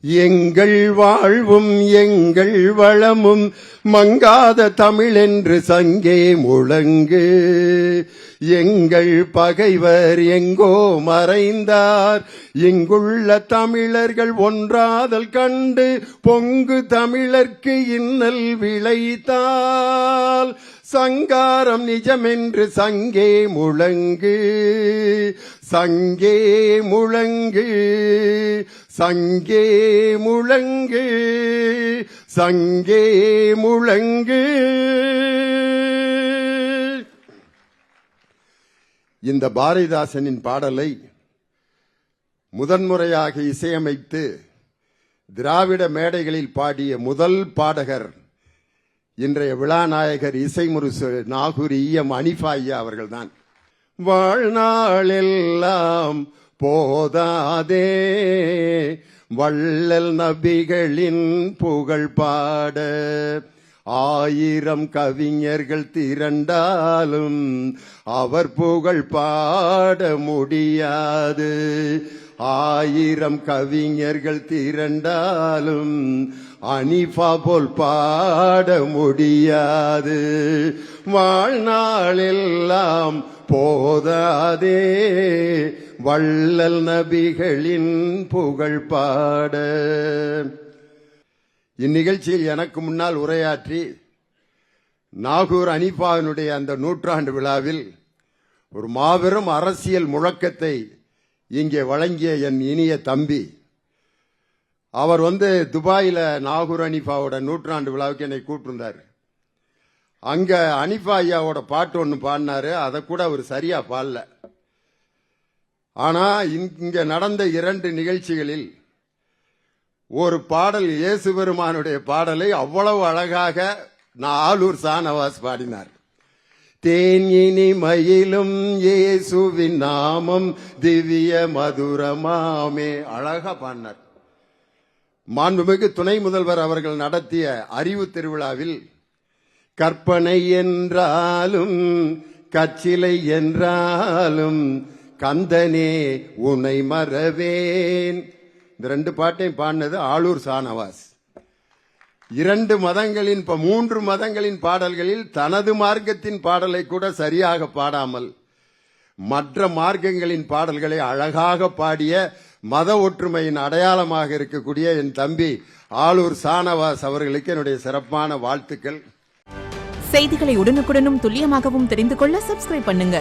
எங்கள் வாழ்வும் எங்கள் வளமும் மங்காத தமிழென்று சங்கே முழங்கு. எங்கள் பகைவர் எங்கோ மறைந்தார், இங்குள்ள தமிழர்கள் ஒன்றாதல் கண்டு பொங்கு தமிழர்க்கு இன்னல் விளைத்தால் சங்காரம் நிஜமென்று சங்கே முழங்கு. சங்கே முழங்கு, சங்கே முழங்கு, சங்கே முழங்கு. இந்த பாரதிதாசனின் பாடலை முதன்முறையாக இசையமைத்து திராவிட மேடைகளில் பாடிய முதல் பாடகர் இன்றைய விழாநாயகர் இசைமுரசு நாகூர் ஈயம் அனிஃபா ஐயா அவர்கள்தான். வாழ்நாளெல்லாம் போதாதே வள்ளல் நபிகளின் புகழ் பாட, ஆயிரம் கவிஞர்கள் திரண்டாலும் அவர் புகழ் பாட முடியாது. ஆயிரம் கவிஞர்கள் திரண்டாலும் அனிஃபா போல் பாட முடியாது. வாழ்நாளெல்லாம் போதாதே வள்ளல் நபிகளின் புகழ் பாட. இந்நிகழ்ச்சியில் எனக்கு முன்னால் உரையாற்றி நாகூர் அனிஃபாவினுடைய அந்த நூற்றாண்டு விழாவில் ஒரு மாபெரும் அரசியல் முழக்கத்தை இங்கே வழங்கிய என் இனிய தம்பி, அவர் துபாயில நாகூர் அனிஃபாவோட நூற்றாண்டு விழாவுக்கு என்னை கூப்பிட்டிருந்தார். அங்க அனிஃபா ஐயாவோட பாட்டு ஒன்று பாடினாரு. அதை கூட அவர் சரியா பாடல. ஆனா இங்க நடந்த 2 நிகழ்ச்சிகளில் ஒரு பாடல், இயேசு பெருமானுடைய பாடலை அவ்வளவு அழகாக ஆலூர் ஷானவாஸ் பாடினார். தேன் இனி மயிலும் இயேசுவின் நாமம் திவ்ய மதுரமாமே, அழகா பாடினார். மாண்புமிகு துணை முதல்வர் அவர்கள் நடத்திய அறிவு திருவிழாவில் கற்பனை என்றாலும் கச்சிலை என்றாலும் கந்தனே உனை மறவேன், இந்த 2 பாட்டையும் பாடினது ஆலூர் ஷானவாஸ். 2 மதங்களின் 3 மதங்களின் பாடல்களில் தனது மார்க்கத்தின் பாடலை கூட சரியாக பாடாமல் மற்ற மார்க்கங்களின் பாடல்களை அழகாக பாடிய மத ஒற்றுமையின் அடையாளமாக இருக்கக்கூடிய என் தம்பி ஆலூர் ஷானவாஸ் அவர்களுக்கு என்னுடைய சிறப்பான வாழ்த்துக்கள். செய்திகளை உடனுக்குடனும் துல்லியமாகவும் தெரிந்து கொள்ள சப்ஸ்கிரைப் பண்ணுங்க.